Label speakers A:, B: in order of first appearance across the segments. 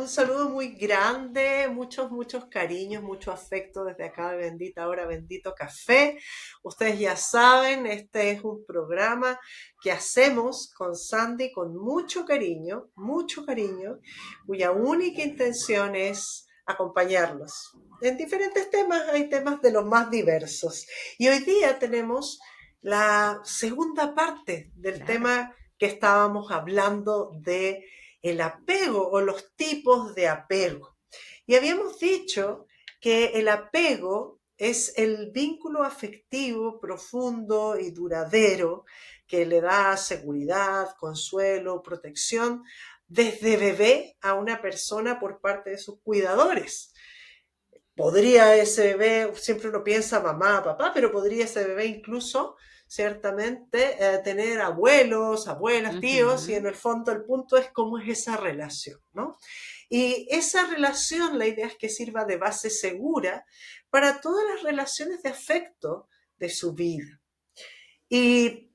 A: un saludo muy grande, muchos cariños, mucho afecto desde acá de Bendita Hora, Bendito Café. Ustedes ya saben, este es un programa que hacemos con Sandy con mucho cariño, cuya única intención es acompañarlos. En diferentes temas, hay temas de los más diversos. Y hoy día tenemos la segunda parte del
B: Claro.
A: tema que estábamos hablando de el apego o los tipos de apego. Y habíamos dicho que el apego es el vínculo afectivo profundo y duradero que le da seguridad, consuelo, protección desde bebé a una persona por parte de sus cuidadores. Podría ese bebé, siempre uno piensa mamá, papá, pero podría ese bebé incluso ciertamente tener abuelos, abuelas, tíos, y en
B: Ujú.
A: el fondo el punto es cómo es esa relación, ¿no? Y esa relación, la idea es que sirva de base segura para todas las relaciones de afecto de su vida. Y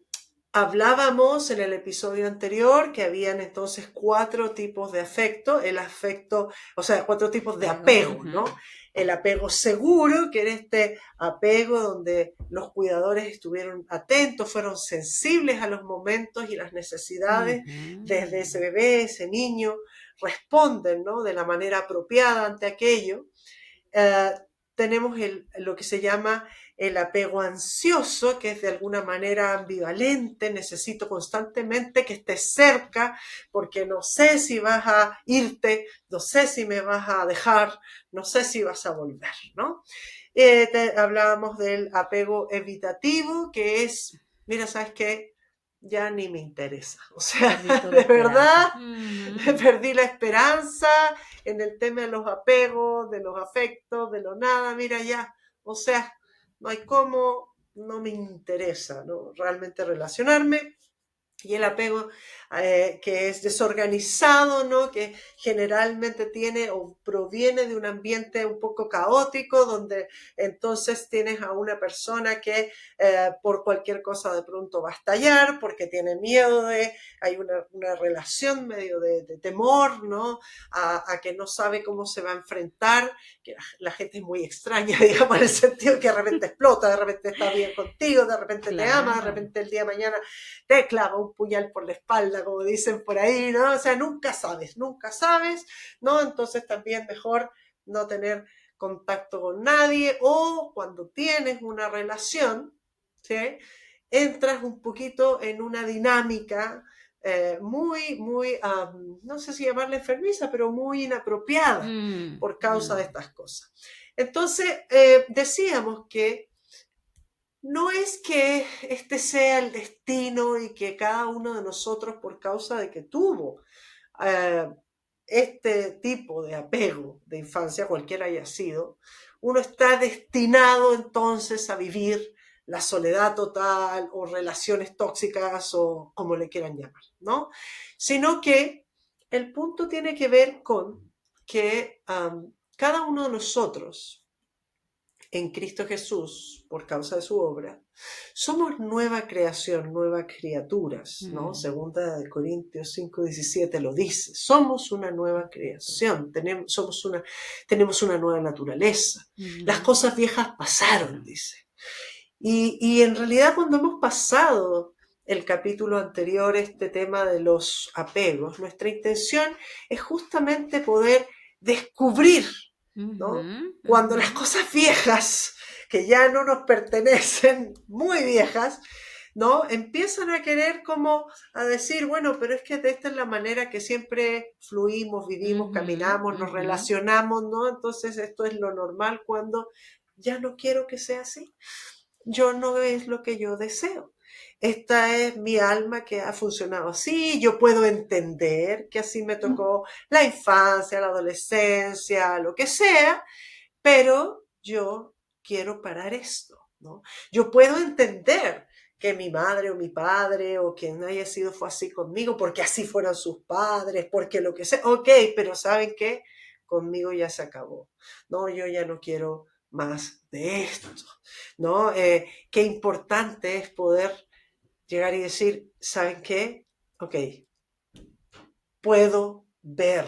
A: hablábamos en el episodio anterior que habían entonces 4 tipos de afecto, el afecto, o sea, 4 tipos de
B: Apego.
A: apego, ¿no?
B: Ujú.
A: El apego seguro, que era este apego donde los cuidadores estuvieron atentos, fueron sensibles a los momentos y las necesidades desde ese
B: Ujú.
A: bebé, ese niño, responden, ¿no? De la manera apropiada ante aquello. Eh, Tenemos lo que se llama el apego ansioso, que es de alguna manera ambivalente, necesito constantemente que estés cerca porque no sé si vas a irte, no sé si me vas a dejar, no sé si vas a volver, ¿no? Hablábamos del apego evitativo, que es, mira, ¿sabes qué? Ya ni me interesa. O sea,
B: Perdí toda
A: de
B: esperanza.
A: verdad,
B: Ujú.
A: perdí la esperanza en el tema de los apegos, de los afectos, de lo nada, mira ya. O sea, no hay cómo, no me interesa, ¿no? Realmente relacionarme. Y el apego que es desorganizado, ¿no? Que generalmente tiene o proviene de un ambiente un poco caótico, donde entonces tienes a una persona que por cualquier cosa de pronto va a estallar, porque tiene miedo hay una relación medio de temor, ¿no? A que no sabe cómo se va a enfrentar, que la gente es muy extraña, digamos, en el sentido que de repente explota, de repente está bien contigo, de repente te ama, de
B: Claro.
A: repente el día de mañana te clava un puñal por la espalda, como dicen por ahí, ¿no? O sea, nunca sabes, ¿no? Entonces también mejor no tener contacto con nadie o cuando tienes una relación, ¿sí? Entras un poquito en una dinámica no sé si llamarla enfermiza, pero muy inapropiada por causa de
B: Mm.
A: estas cosas. Entonces, decíamos que no es que este sea el destino y que cada uno de nosotros, por causa de que tuvo eh, este tipo de apego de infancia, cualquiera haya sido, uno está destinado entonces a vivir la soledad total o relaciones tóxicas o como le quieran llamar, ¿no? Sino que el punto tiene que ver con que cada uno de nosotros en Cristo Jesús, por causa de su obra, somos nueva creación, nuevas criaturas, ¿no?
B: Mm.
A: Segunda de Corintios 5:17 lo dice. Somos una nueva creación, tenemos una nueva naturaleza. Las
B: Ujú.
A: cosas viejas pasaron, dice. Y en realidad cuando hemos pasado el capítulo anterior, este tema de los apegos, nuestra intención es justamente poder descubrir,
B: Ujú.
A: ¿no? Cuando
B: Ujú.
A: las cosas viejas, que ya no nos pertenecen, muy viejas, ¿no? Empiezan a querer como a decir, bueno, pero es que esta es la manera que siempre fluimos, vivimos,
B: Ujú.
A: caminamos, nos
B: Ujú.
A: relacionamos, ¿no? Entonces esto es lo normal cuando ya no quiero que sea así. Yo no es lo que yo deseo. Esta es mi alma que ha funcionado así. Yo puedo entender que así me tocó la infancia, la adolescencia, lo que sea, pero yo quiero parar esto, ¿no? Yo puedo entender que mi madre o mi padre o quien haya sido fue así conmigo, porque así fueron sus padres, porque lo que sea. Ok, pero ¿saben qué? Conmigo ya se acabó. No, yo ya no quiero más de esto, ¿no? Qué importante es poder llegar y decir, ¿saben qué? Ok, puedo ver,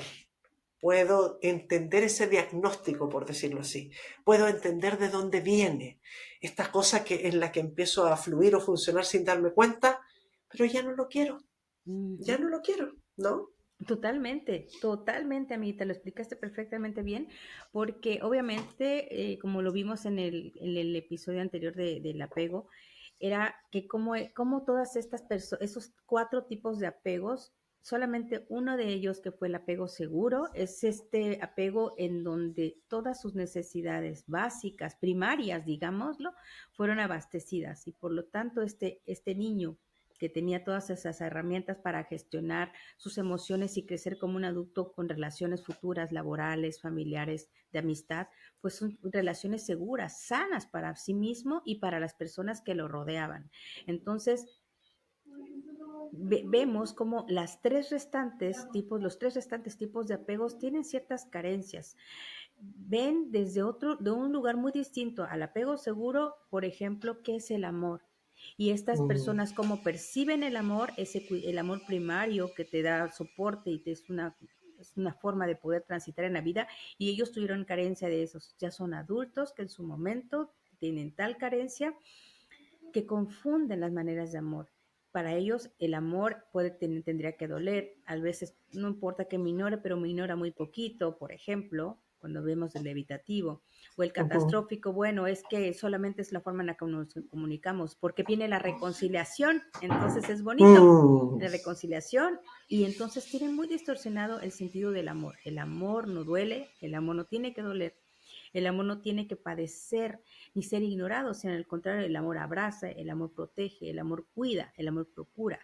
A: puedo entender ese diagnóstico, por decirlo así, puedo entender de dónde viene esta cosa en la que empiezo a fluir o funcionar sin darme cuenta, pero ya no lo quiero, ya no
B: Ujú.
A: lo quiero, ¿no?
B: Totalmente, totalmente, amiguita, lo explicaste perfectamente bien, porque obviamente, como lo vimos en el episodio anterior del apego, era que como todas estas personas, esos cuatro tipos de apegos, solamente uno de ellos, que fue el apego seguro, es este apego en donde todas sus necesidades básicas, primarias, digámoslo, fueron abastecidas y por lo tanto este niño que tenía todas esas herramientas para gestionar sus emociones y crecer como un adulto con relaciones futuras, laborales, familiares, de amistad, pues son relaciones seguras, sanas para sí mismo y para las personas que lo rodeaban. Entonces, vemos como los tres restantes tipos de apegos tienen ciertas carencias. Ven de un lugar muy distinto al apego seguro, por ejemplo, qué es el amor. Y estas
A: Mm,
B: personas cómo perciben el amor, el amor primario que te da soporte y es una forma de poder transitar en la vida, y ellos tuvieron carencia de esos. Ya son adultos que en su momento tienen tal carencia que confunden las maneras de amor. Para ellos el amor tendría que doler, a veces no importa que minore, pero minora muy poquito, por ejemplo, cuando vemos el evitativo, o el
A: ujú.
B: catastrófico, bueno, es que solamente es la forma en la que nos comunicamos, porque viene la reconciliación, entonces es bonito,
A: Mm,
B: la reconciliación, y entonces tienen muy distorsionado el sentido del amor. El amor no duele, el amor no tiene que doler, el amor no tiene que padecer ni ser ignorado, sino al contrario, el amor abraza, el amor protege, el amor cuida, el amor procura.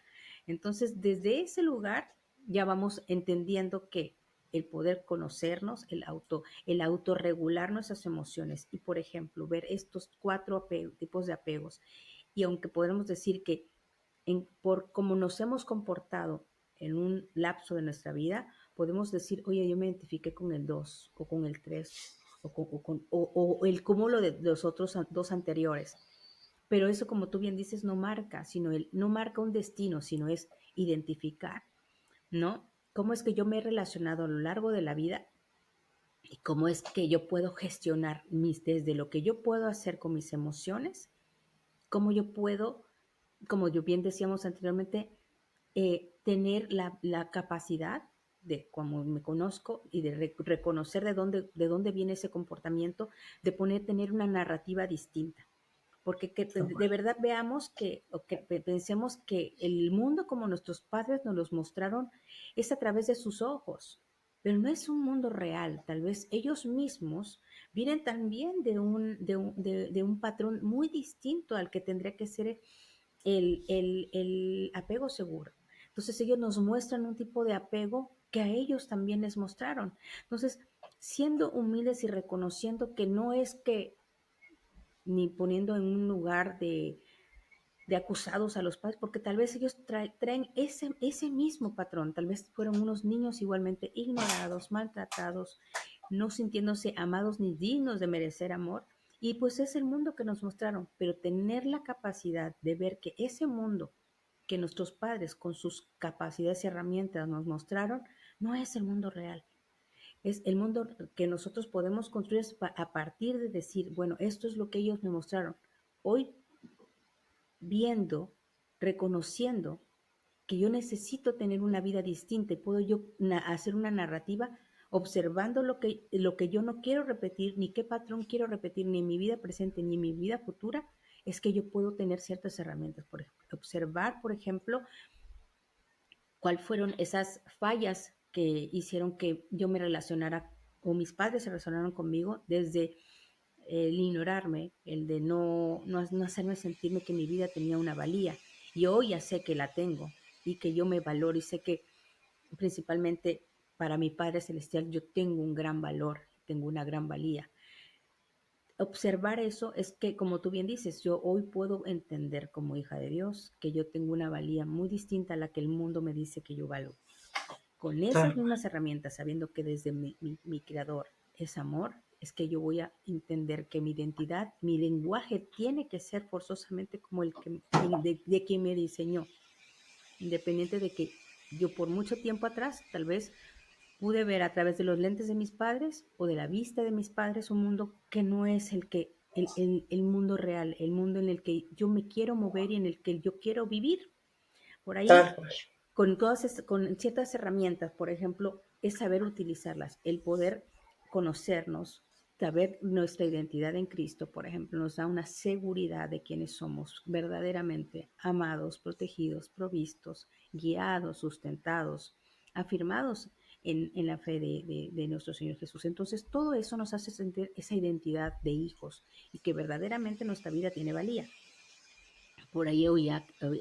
B: Entonces, desde ese lugar ya vamos entendiendo que el poder conocernos, el autorregular nuestras emociones y, por ejemplo, ver estos cuatro tipos de apegos. Y aunque podemos decir que por cómo nos hemos comportado en un lapso de nuestra vida, podemos decir, oye, yo me identifiqué con el 2 o con el 3 o el cúmulo de los otros dos anteriores. Pero eso, como tú bien dices, no marca un destino, sino es identificar, ¿no? ¿Cómo es que yo me he relacionado a lo largo de la vida y cómo es que yo puedo gestionar desde lo que yo puedo hacer con mis emociones, cómo yo puedo, como yo bien decíamos anteriormente, tener la capacidad de, como me conozco, y de reconocer de dónde viene ese comportamiento, de tener una narrativa distinta. Porque de verdad veamos o que pensemos que el mundo como nuestros padres nos los mostraron es a través de sus ojos, pero no es un mundo real. Tal vez ellos mismos vienen también de un patrón muy distinto al que tendría que ser el apego seguro. Entonces ellos nos muestran un tipo de apego que a ellos también les mostraron. Entonces, siendo humildes y reconociendo que no es que ni poniendo en un lugar de acusados a los padres, porque tal vez ellos traen ese mismo patrón, tal vez fueron unos niños igualmente ignorados, maltratados, no sintiéndose amados ni dignos de merecer amor, y pues es el mundo que nos mostraron, pero tener la capacidad de ver que ese mundo que nuestros padres con sus capacidades y herramientas nos mostraron, no es el mundo real. Es el mundo que nosotros podemos construir a partir de decir, bueno, esto es lo que ellos me mostraron. Hoy viendo, reconociendo que yo necesito tener una vida distinta y puedo yo hacer una narrativa observando lo que yo no quiero repetir, ni qué patrón quiero repetir, ni en mi vida presente, ni en mi vida futura, es que yo puedo tener ciertas herramientas. Por ejemplo, observar, por ejemplo, cuáles fueron esas fallas que hicieron que yo me relacionara o mis padres se relacionaron conmigo desde el ignorarme, el de no hacerme sentirme que mi vida tenía una valía. Y hoy ya sé que la tengo y que yo me valoro y sé que principalmente para mi Padre Celestial yo tengo un gran valor, tengo una gran valía. Observar eso es que, como tú bien dices, yo hoy puedo entender como hija de Dios que yo tengo una valía muy distinta a la que el mundo me dice que yo valgo. Con esas
A: claro.
B: mismas herramientas, sabiendo que desde mi creador es amor, es que yo voy a entender que mi identidad, mi lenguaje tiene que ser forzosamente como el que de quien me diseñó, independiente de que yo por mucho tiempo atrás tal vez pude ver a través de los lentes de mis padres o de la vista de mis padres un mundo que no es el mundo real, el mundo en el que yo me quiero mover y en el que yo quiero vivir. Por ahí,
A: Tal cual.
B: con ciertas herramientas, por ejemplo, es saber utilizarlas, el poder conocernos, saber nuestra identidad en Cristo, por ejemplo, nos da una seguridad de quienes somos verdaderamente amados, protegidos, provistos, guiados, sustentados, afirmados en la fe de nuestro Señor Jesús. Entonces, todo eso nos hace sentir esa identidad de hijos y que verdaderamente nuestra vida tiene valía. Por ahí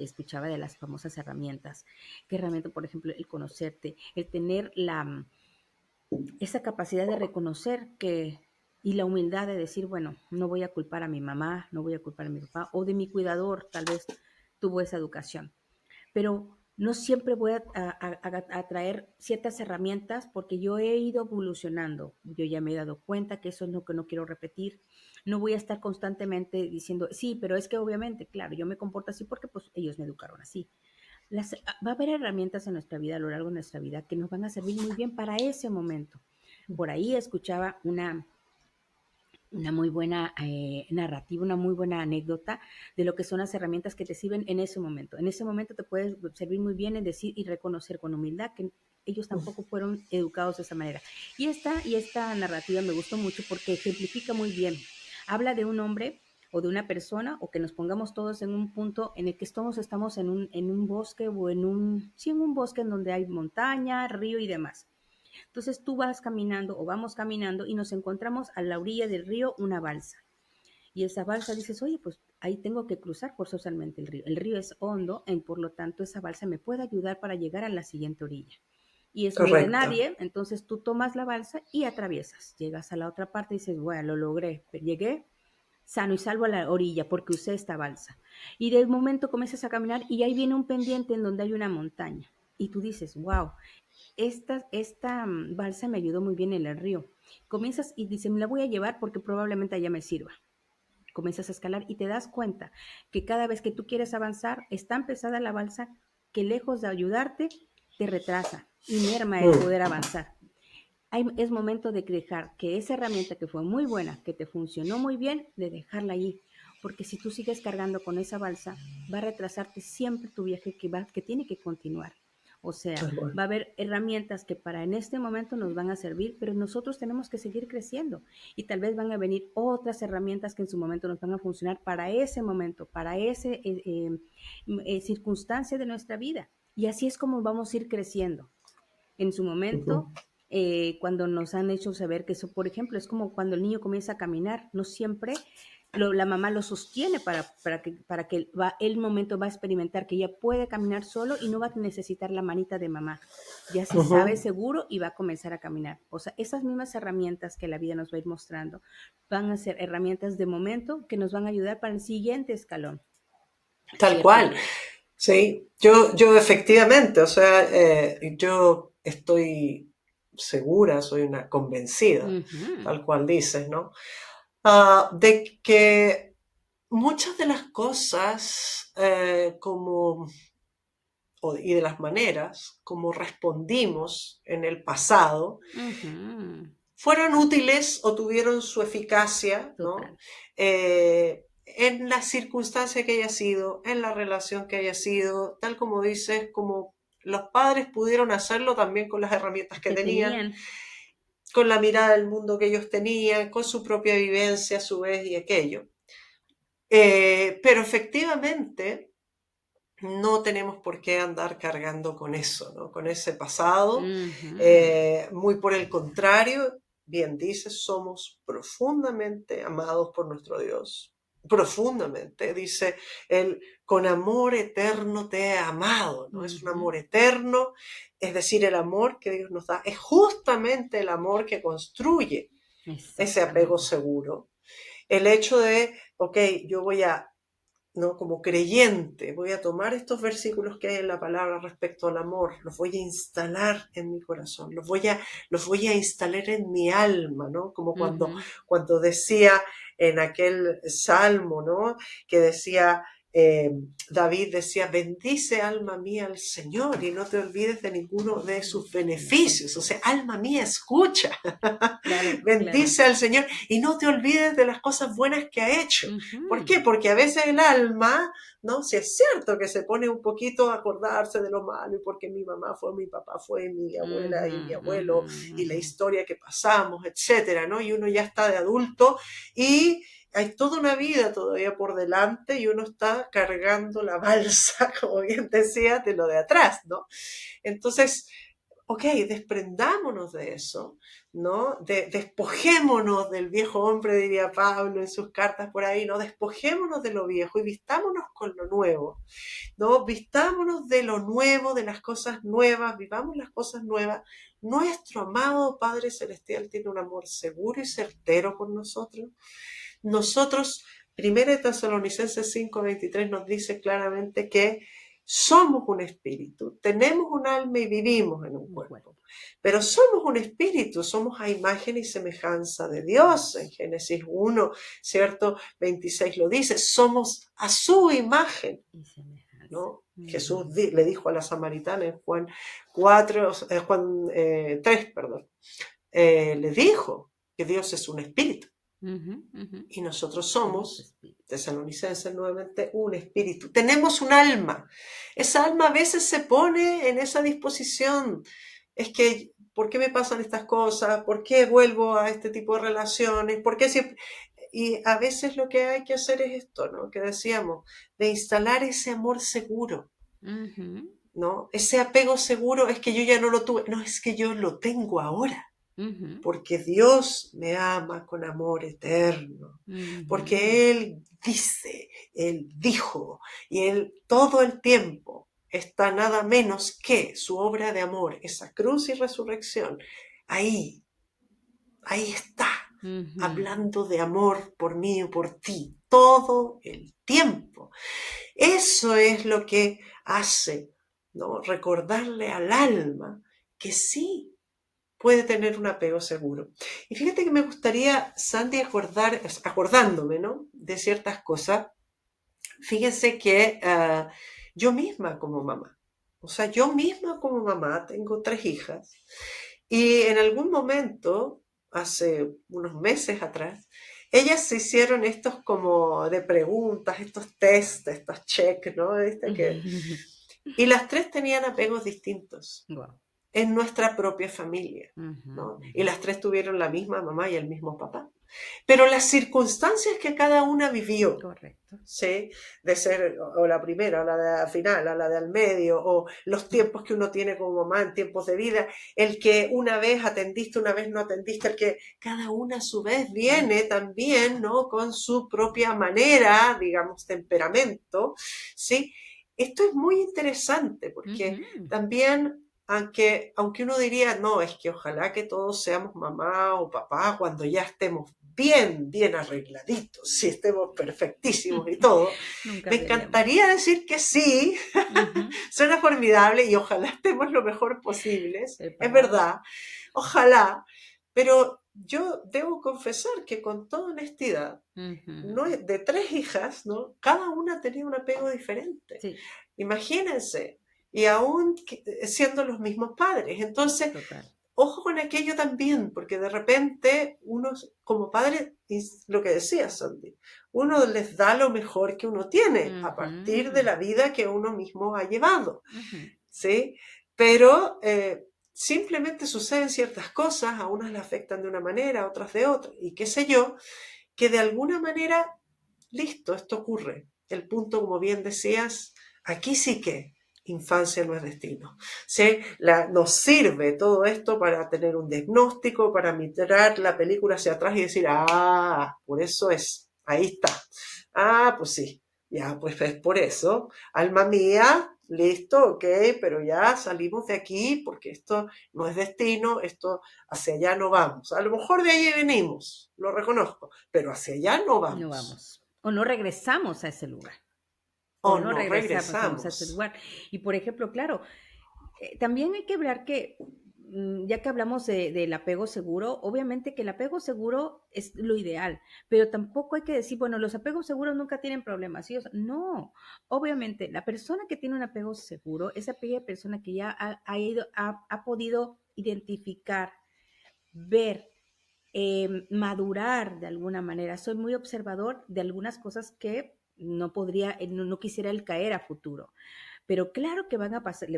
B: escuchaba de las famosas herramientas. ¿Qué herramienta? Por ejemplo, el conocerte, el tener esa capacidad de reconocer y la humildad de decir, bueno, no voy a culpar a mi mamá, no voy a culpar a mi papá, o de mi cuidador, tal vez tuvo esa educación. Pero no siempre voy a traer ciertas herramientas porque yo he ido evolucionando. Yo ya me he dado cuenta que eso es lo que no quiero repetir. No voy a estar constantemente diciendo, sí, pero es que obviamente, claro, yo me comporto así porque pues ellos me educaron así. Va a haber herramientas en nuestra vida, a lo largo de nuestra vida, que nos van a servir muy bien para ese momento. Por ahí escuchaba una muy buena narrativa, una muy buena anécdota de lo que son las herramientas que te sirven en ese momento. En ese momento te puede servir muy bien en decir y reconocer con humildad que ellos tampoco fueron educados de esa manera. Y esta narrativa me gustó mucho porque ejemplifica muy bien. Habla de un hombre o de una persona, o que nos pongamos todos en un punto en el que todos estamos en un bosque o en un bosque en donde hay montaña, río y demás. Entonces tú vas caminando o vamos caminando y nos encontramos a la orilla del río una balsa. Y esa balsa dices, oye, pues ahí tengo que cruzar forzosamente el río. El río es hondo y por lo tanto esa balsa me puede ayudar para llegar a la siguiente orilla. Y es río de
A: Correcto.
B: nadie, entonces tú tomas la balsa y atraviesas. Llegas a la otra parte y dices, bueno, lo logré, llegué sano y salvo a la orilla porque usé esta balsa. Y de momento comienzas a caminar y ahí viene un pendiente en donde hay una montaña. Y tú dices, wow, esta balsa me ayudó muy bien en el río. Comienzas y dices, me la voy a llevar porque probablemente allá me sirva. Comienzas a escalar y te das cuenta que cada vez que tú quieres avanzar, es tan pesada la balsa que lejos de ayudarte, te retrasa y merma el poder avanzar. Es momento de dejar que esa herramienta que fue muy buena, que te funcionó muy bien, de dejarla ahí. Porque si tú sigues cargando con esa balsa, va a retrasarte siempre tu viaje que tiene que continuar. O sea, va a haber herramientas que para en este momento nos van a servir, pero nosotros tenemos que seguir creciendo. Y tal vez van a venir otras herramientas que en su momento nos van a funcionar para ese momento, para esa circunstancia de nuestra vida. Y así es como vamos a ir creciendo. En su momento, cuando nos han hecho saber que eso, por ejemplo, es como cuando el niño comienza a caminar, no siempre la mamá lo sostiene para que el momento va a experimentar que ella puede caminar solo y no va a necesitar la manita de mamá. Ya se sabe seguro y va a comenzar a caminar. O sea, esas mismas herramientas que la vida nos va a ir mostrando van a ser herramientas de momento que nos van a ayudar para el siguiente escalón.
A: Tal
B: ¿Cierto?
A: cual. Sí, yo efectivamente, o sea, yo estoy segura, soy una convencida, tal cual dices, ¿no? De que muchas de las cosas y de las maneras como respondimos en el pasado fueron útiles o tuvieron su eficacia, ¿no? En la circunstancia que haya sido, en la relación que haya sido, tal como dices, como los padres pudieron hacerlo también con las herramientas que tenían, con la mirada del mundo que ellos tenían, con su propia vivencia a su vez y aquello. Pero efectivamente no tenemos por qué andar cargando con eso, ¿no? Con ese pasado. Muy por el contrario, bien dices, somos profundamente amados por nuestro Dios. Profundamente, dice él, con amor eterno te he amado, ¿no? Es un amor eterno, es decir, el amor que Dios nos da es justamente el amor que construye ese apego seguro. El hecho de, ok, yo voy a, ¿no? Como creyente, voy a tomar estos versículos que hay en la palabra respecto al amor, los voy a instalar en mi corazón, los voy a instalar en mi alma, ¿no? Como cuando decía en aquel salmo, ¿no? Que decía eh, David decía, bendice alma mía al Señor y no te olvides de ninguno de sus beneficios. O sea, alma mía, escucha.
B: Claro,
A: Bendice al Señor y no te olvides de las cosas buenas que ha hecho. ¿Por qué? Porque a veces el alma, ¿no? Si es cierto que se pone un poquito a acordarse de lo malo y porque mi mamá fue, mi papá fue, mi abuela y mi abuelo y la historia que pasamos, etcétera, ¿no? Y uno ya está de adulto y hay toda una vida todavía por delante y uno está cargando la balsa, como bien decía, de lo de atrás, ¿no? Entonces, ok, desprendámonos de eso, ¿no? Despojémonos del viejo hombre, diría Pablo en sus cartas por ahí, ¿no? Despojémonos de lo viejo y vistámonos con lo nuevo, ¿no? Vistámonos de lo nuevo, de las cosas nuevas, vivamos las cosas nuevas. Nuestro amado Padre Celestial tiene un amor seguro y certero por nosotros. Nosotros, 1 Tesalonicenses 5:23 nos dice claramente que somos un espíritu, tenemos un alma y vivimos en un cuerpo, pero somos un espíritu, somos a imagen y semejanza de Dios. En Génesis 1, ¿cierto? 26 lo dice, somos a su imagen, ¿no? Jesús le dijo a la samaritana en Juan 3, perdón, le dijo que Dios es un espíritu. Y nosotros somos, tesalonicenses nuevamente, un espíritu. Tenemos un alma. Esa alma a veces se pone en esa disposición. Es que, ¿por qué me pasan estas cosas? ¿Por qué vuelvo a este tipo de relaciones? ¿Por qué siempre? Y a veces lo que hay que hacer es esto, ¿no? Que decíamos, de instalar ese amor seguro, ¿no? Ese apego seguro es que yo ya no lo tuve, no, es que yo lo tengo ahora. Porque Dios me ama con amor eterno, porque Él dice, Él dijo, y Él todo el tiempo está nada menos que su obra de amor, esa cruz y resurrección, ahí está, hablando de amor por mí y por ti, todo el tiempo. Eso es lo que hace, ¿no? Recordarle al alma que sí, puede tener un apego seguro. Y fíjate que me gustaría, Sandy, acordándome, ¿no? De ciertas cosas. Fíjense que yo misma como mamá, o sea, yo misma como mamá, tengo 3 hijas, y en algún momento, hace unos meses atrás, ellas se hicieron estos como de preguntas, estos test, estos check, ¿no? Y las 3 tenían apegos distintos.
B: Wow.
A: En nuestra propia familia, ¿no? Y las 3 tuvieron la misma mamá y el mismo papá. Pero las circunstancias que cada una vivió,
B: Correcto.
A: ¿sí? De ser o la primera, o la de la final, o la de al medio, o los tiempos que uno tiene como mamá en tiempos de vida, el que una vez atendiste, una vez no atendiste, el que cada una a su vez viene también, ¿no? Con su propia manera, digamos, temperamento, ¿sí? Esto es muy interesante porque también aunque uno diría, no, es que ojalá que todos seamos mamá o papá cuando ya estemos bien arregladitos, si estemos perfectísimos y todo.
B: Nunca
A: Me
B: seríamos.
A: encantaría decir que sí, suena formidable y ojalá estemos lo mejor posibles, es verdad, ojalá, pero yo debo confesar que con toda honestidad, no, de 3 hijas, ¿no? Cada una tenía un apego diferente.
B: Sí.
A: Imagínense, y aún siendo los mismos padres. Entonces,
B: Total.
A: ojo con aquello también, porque de repente uno como padre, lo que decía Sandy, uno les da lo mejor que uno tiene a partir de la vida que uno mismo ha llevado, ¿sí? Pero simplemente suceden ciertas cosas, a unas le afectan de una manera, a otras de otra, y qué sé yo, que de alguna manera, listo, esto ocurre. El punto, como bien decías, aquí sí que infancia no es destino. ¿Sí? Nos sirve todo esto para tener un diagnóstico, para mirar la película hacia atrás y decir, por eso es, ahí está. Pues sí, ya, pues es por eso. Alma mía, listo, ok, pero ya salimos de aquí porque esto no es destino, esto hacia allá no vamos. A lo mejor de allí venimos, lo reconozco, pero hacia allá no vamos.
B: No vamos. O no regresamos a ese lugar.
A: O no regresamos
B: a ese lugar. Y por ejemplo, claro, también hay que ver que ya que hablamos del apego seguro, obviamente que el apego seguro es lo ideal, pero tampoco hay que decir, bueno, los apegos seguros nunca tienen problemas, ¿sí? O sea, no, obviamente la persona que tiene un apego seguro es aquella persona que ya ha podido identificar, ver, madurar de alguna manera. Soy muy observador de algunas cosas que no podría, no quisiera el caer a futuro. Pero claro que van a pasar,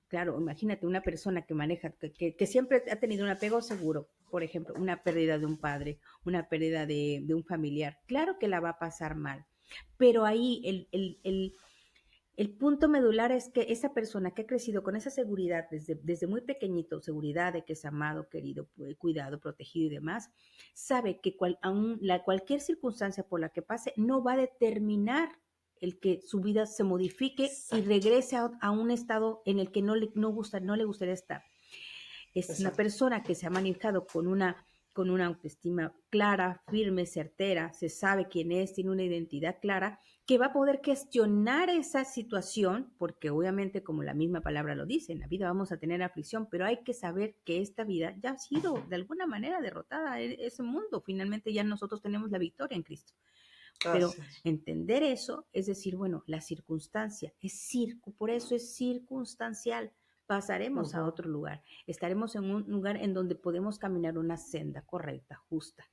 B: claro, imagínate una persona que maneja, que siempre ha tenido un apego seguro, por ejemplo, una pérdida de un padre, una pérdida de un familiar, claro que la va a pasar mal. Pero ahí el punto medular es que esa persona que ha crecido con esa seguridad desde muy pequeñito, seguridad de que es amado, querido, cuidado, protegido y demás, sabe que cualquier circunstancia por la que pase no va a determinar el que su vida se modifique y
A: Exacto,
B: regrese a un estado en el que no le gustaría estar. Es una
A: exacto.
B: persona que se ha manejado con una autoestima clara, firme, certera, se sabe quién es, tiene una identidad clara, que va a poder gestionar esa situación, porque obviamente, como la misma palabra lo dice, en la vida vamos a tener aflicción, pero hay que saber que esta vida ya ha sido de alguna manera derrotada, ese mundo, finalmente ya nosotros tenemos la victoria en Cristo. Pero
A: Así es.
B: entender eso es decir, bueno, la circunstancia por eso es circunstancial. Pasaremos a
A: Ujú.
B: otro lugar. Estaremos en un lugar en donde podemos caminar una senda correcta, justa.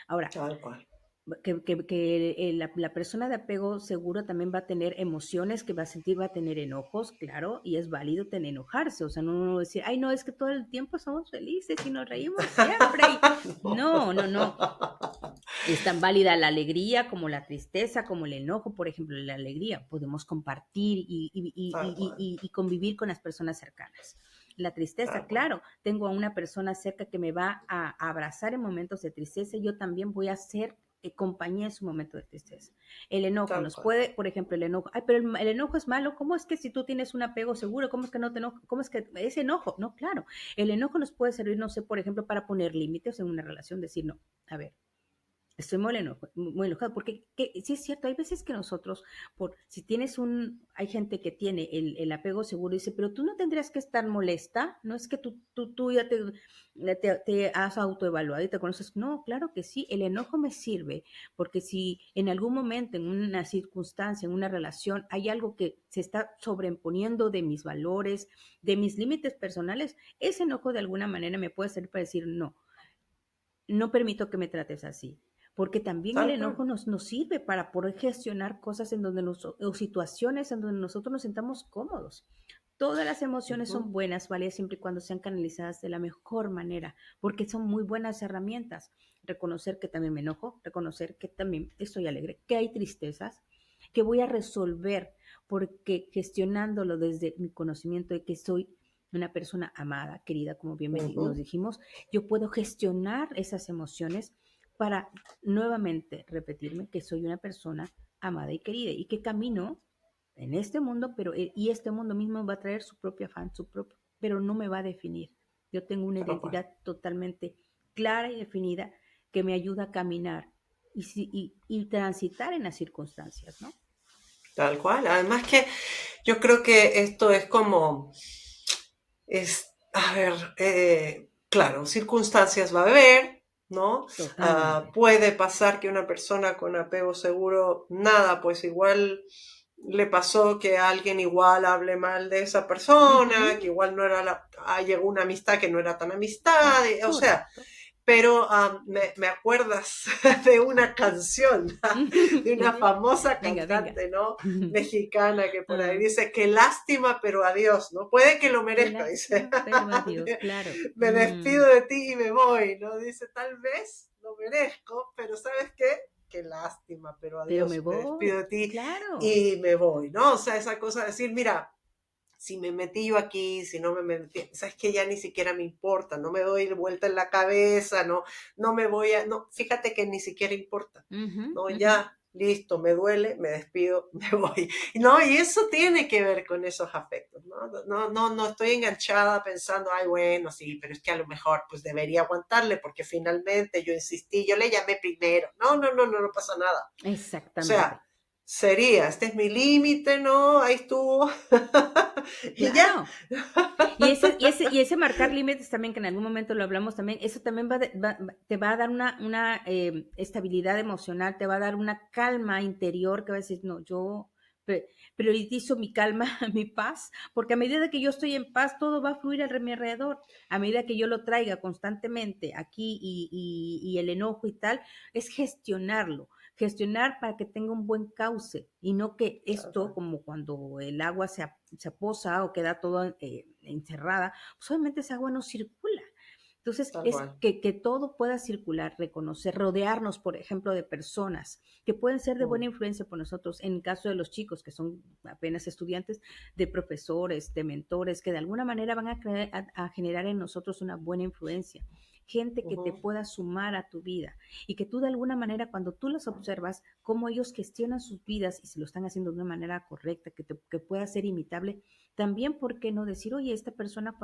B: Ahora,
A: Tal cual.
B: la persona de apego seguro también va a tener emociones que va a sentir, va a tener enojos, claro, y es válido tener enojarse, o sea, no decir, ay, no, es que todo el tiempo somos felices y nos reímos siempre. No, no, no. Es tan válida la alegría como la tristeza, como el enojo, por ejemplo, la alegría. Podemos compartir
A: Tal cual,
B: y convivir con las personas cercanas. La tristeza,
A: tal cual.
B: claro, tengo a una persona cerca que me va a abrazar en momentos de tristeza y yo también voy a ser compañía en su momento de tristeza. El enojo
A: Tal
B: nos
A: cual.
B: puede, por ejemplo, el enojo, ay, pero el enojo es malo, ¿cómo es que si tú tienes un apego seguro, cómo es que no te enojo, cómo es que ese enojo? No, claro, el enojo nos puede servir, no sé, por ejemplo, para poner límites en una relación, decir, no, a ver, estoy muy enojado, porque sí es cierto, hay veces que nosotros, si tienes hay gente que tiene el apego seguro y dice, pero tú no tendrías que estar molesta, no es que tú ya te has autoevaluado y te conoces, no, claro que sí, el enojo me sirve, porque si en algún momento, en una circunstancia, en una relación, hay algo que se está sobreponiendo de mis valores, de mis límites personales, ese enojo de alguna manera me puede servir para decir, no, no permito que me trates así, porque también el
A: Tal cual.
B: enojo nos sirve para poder gestionar cosas en donde o situaciones en donde nosotros nos sentamos cómodos. Todas las emociones
A: Ujú.
B: son buenas, ¿vale? Siempre y cuando sean canalizadas de la mejor manera, porque son muy buenas herramientas. Reconocer que también me enojo, reconocer que también estoy alegre, que hay tristezas, que voy a resolver, porque gestionándolo desde mi conocimiento de que soy una persona amada, querida, como bien nos
A: Ujú.
B: dijimos, yo puedo gestionar esas emociones para nuevamente repetirme que soy una persona amada y querida y que camino en este mundo, y este mundo mismo va a traer su propio afán, pero no me va a definir. Yo tengo una
A: Tal cual.
B: identidad totalmente clara y definida que me ayuda a caminar y transitar en las circunstancias, ¿no?
A: Tal cual. Además que yo creo que esto es como, a ver, claro, circunstancias va a haber, ¿no?
B: Totalmente.
A: Puede pasar que una persona con apego seguro, nada, pues igual le pasó que alguien igual hable mal de esa persona, que
B: Ujú.
A: igual no era llegó una amistad que no era tan amistad, o sea,
B: Correcto.
A: pero me acuerdas de una canción, de una
B: Sí.
A: famosa
B: Venga, venga.
A: cantante, ¿no? Mexicana que por ahí
B: Ah,
A: dice, qué lástima, pero adiós, ¿no? Puede que lo
B: qué
A: merezca, dice.
B: lástima, pero adiós, claro.
A: Me despido de ti y me voy, ¿no? Dice, tal vez lo merezco, pero ¿sabes qué? Qué lástima, pero
B: Pero me
A: adiós, me despido
B: voy,
A: de ti
B: claro.
A: y me voy, ¿no? O sea, esa cosa de decir, mira, si me metí yo aquí, si no me metí, sabes que ya ni siquiera me importa, no me doy vuelta en la cabeza, no, no me voy a, no, fíjate que ni siquiera importa,
B: Ujú,
A: no,
B: ujú.
A: ya, listo, me duele, me despido, me voy. No, y eso tiene que ver con esos afectos, ¿no? No, no, no estoy enganchada pensando, ay, bueno, sí, pero es que a lo mejor pues debería aguantarle porque finalmente yo insistí, yo le llamé primero. No, no, no, no, no pasa nada. O sea,
B: Exactamente.
A: sería, este es mi límite, ¿no? Ahí estuvo. Y ya.
B: Claro. Y ese marcar límites también, que en algún momento lo hablamos también, eso también te va a dar una estabilidad emocional, te va a dar una calma interior que va a decir, no, yo priorizo mi calma, mi paz, porque a medida que yo estoy en paz, todo va a fluir a mi alrededor. A medida que yo lo traiga constantemente aquí y el enojo y tal, es gestionar para que tenga un buen cauce y no que esto, como cuando el agua se aposa o queda todo encerrada, pues obviamente esa agua no circula. Entonces,
A: Tal
B: es
A: cual.
B: que todo pueda circular, reconocer, rodearnos, por ejemplo, de personas que pueden ser de buena
A: Mm,
B: influencia por nosotros, en el caso de los chicos que son apenas estudiantes, de profesores, de mentores, que de alguna manera van a generar en nosotros una buena influencia. Gente que te
A: ujú,
B: pueda sumar a tu vida y que tú de alguna manera cuando tú los observas, cómo ellos gestionan sus vidas y si lo están haciendo de una manera correcta, que pueda ser imitable, también, ¿por qué no decir, oye, esta persona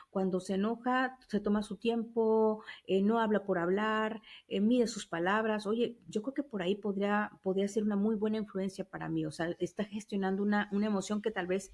B: cuando se enoja, se toma su tiempo, no habla por hablar, mide sus palabras? Oye, yo creo que por ahí podría ser una muy buena influencia para mí, o sea, está gestionando una emoción que tal vez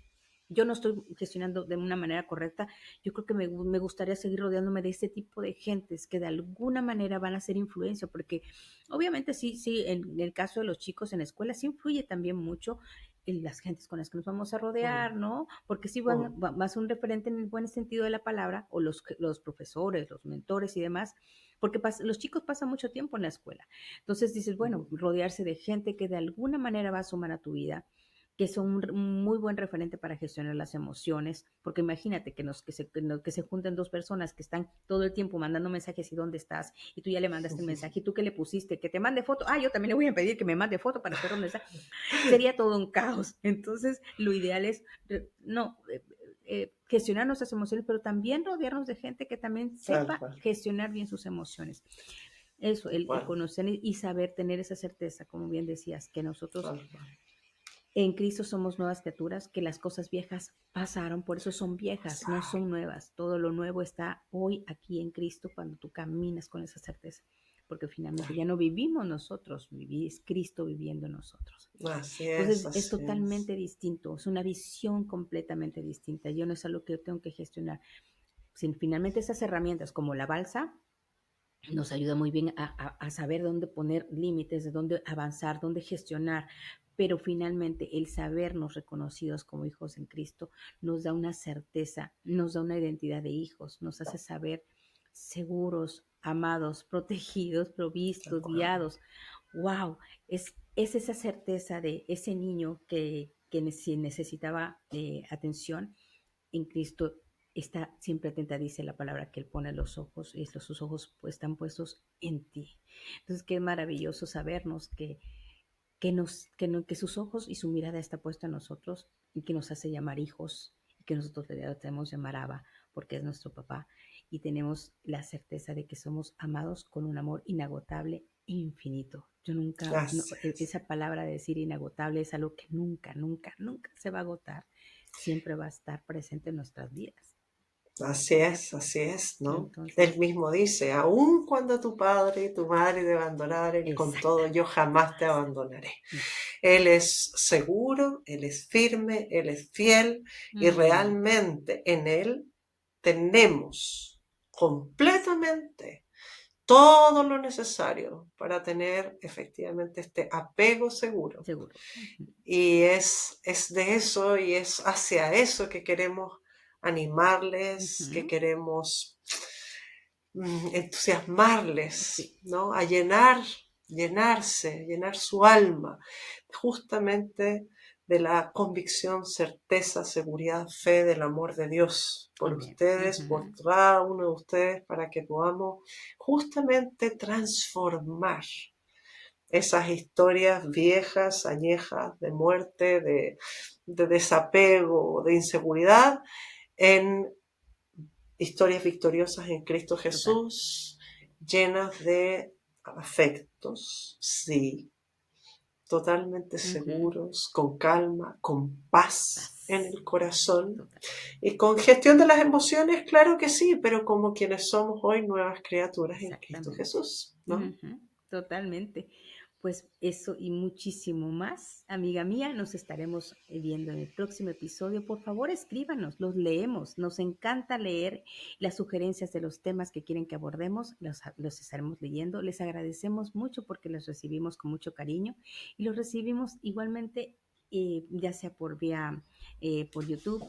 B: yo no estoy gestionando de una manera correcta. Yo creo que me gustaría seguir rodeándome de este tipo de gentes que de alguna manera van a ser influencia, porque obviamente sí, en el caso de los chicos en la escuela sí influye también mucho en las gentes con las que nos vamos a
A: mm,
B: rodear, ¿no? Porque sí
A: mm,
B: va a ser un referente en el buen sentido de la palabra, o los profesores, los mentores y demás, porque los chicos pasan mucho tiempo en la escuela. Entonces dices, bueno,
A: ujú,
B: rodearse de gente que de alguna manera va a sumar a tu vida, que son un muy buen referente para gestionar las emociones, porque imagínate que se junten dos personas que están todo el tiempo mandando mensajes y dónde estás, y tú ya le mandaste el mensaje, y tú que le pusiste, que te mande foto, yo también le voy a pedir que me mande foto para saber dónde está, sería todo un caos. Entonces, lo ideal es, no, gestionar nuestras emociones, pero también rodearnos de gente que también
A: tal
B: sepa
A: cual,
B: gestionar bien sus emociones. Eso,
A: tal
B: el
A: cual,
B: conocer y saber tener esa certeza, como bien decías, que nosotros
A: tal cual.
B: en Cristo somos nuevas criaturas, que las cosas viejas pasaron, por eso son viejas, no son nuevas. Todo lo nuevo está hoy aquí en Cristo cuando tú caminas con esa certeza, porque finalmente ya no vivimos nosotros, es Cristo viviendo en nosotros.
A: Así es,
B: Entonces es
A: así es.
B: totalmente distinto, es una visión completamente distinta. Yo no es algo que yo tengo que gestionar. Si finalmente esas herramientas como la balsa nos ayuda muy bien a saber dónde poner límites, de dónde avanzar, dónde gestionar, pero finalmente el sabernos reconocidos como hijos en Cristo nos da una certeza, nos da una identidad de hijos, nos hace saber seguros, amados, protegidos,
A: Tal
B: provistos,
A: cual.
B: guiados. ¡Wow! Es esa certeza de ese niño que si necesitaba atención en Cristo está siempre atenta, dice la palabra, que Él pone los ojos, y sus ojos pues, están puestos en ti. Entonces, qué maravilloso sabernos que sus ojos y su mirada está puesta en nosotros y que nos hace llamar hijos y que nosotros le debemos llamar Abba porque es nuestro papá y tenemos la certeza de que somos amados con un amor inagotable e infinito. Yo nunca, no,
A: Así es.
B: esa palabra de decir inagotable es algo que nunca, nunca, nunca se va a agotar. Siempre va a estar presente en nuestras vidas.
A: Así es, ¿no? Él
B: Entonces,
A: mismo dice, aun cuando tu padre y tu madre te abandonaren, con todo yo
B: exactamente.
A: jamás te abandonaré. Él es seguro, Él es firme, Él es fiel y
B: Mm,
A: realmente en Él tenemos completamente todo lo necesario para tener efectivamente este apego seguro.
B: seguro. Ujú,
A: Y es de eso y es hacia eso que queremos animarles, que
B: ujú,
A: queremos entusiasmarles,
B: sí,
A: ¿no? A llenar su alma, justamente de la convicción, certeza, seguridad, fe del amor de Dios por
B: amén.
A: ustedes, por
B: Ujú,
A: cada uno de ustedes, para que podamos justamente transformar esas historias viejas, añejas, de muerte, de desapego, de inseguridad, en historias victoriosas en Cristo
B: total.
A: Jesús, llenas de afectos, sí, totalmente
B: Ujú,
A: seguros, con calma, con paz en
B: paz,
A: el corazón
B: total.
A: y con gestión de las emociones, claro que sí, pero como quienes somos hoy nuevas criaturas en Cristo
B: Exactamente.
A: Jesús, ¿no?
B: Ujú, totalmente. Pues eso y muchísimo más, amiga mía, nos estaremos viendo en el próximo episodio. Por favor, escríbanos, los leemos. Nos encanta leer las sugerencias de los temas que quieren que abordemos, los estaremos leyendo. Les agradecemos mucho porque los recibimos con mucho cariño y los recibimos igualmente, ya sea por YouTube,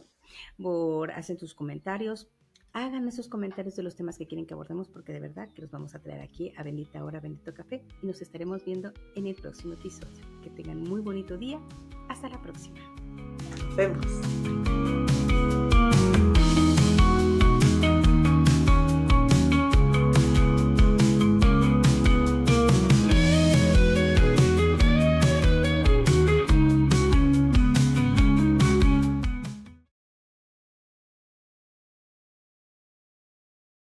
B: hacen tus comentarios. Hagan esos comentarios de los temas que quieren que abordemos porque de verdad que los vamos a traer aquí a Bendita Hora, Bendito Café y nos estaremos viendo en el próximo episodio. Que tengan muy bonito día. Hasta la próxima.
A: Nos vemos.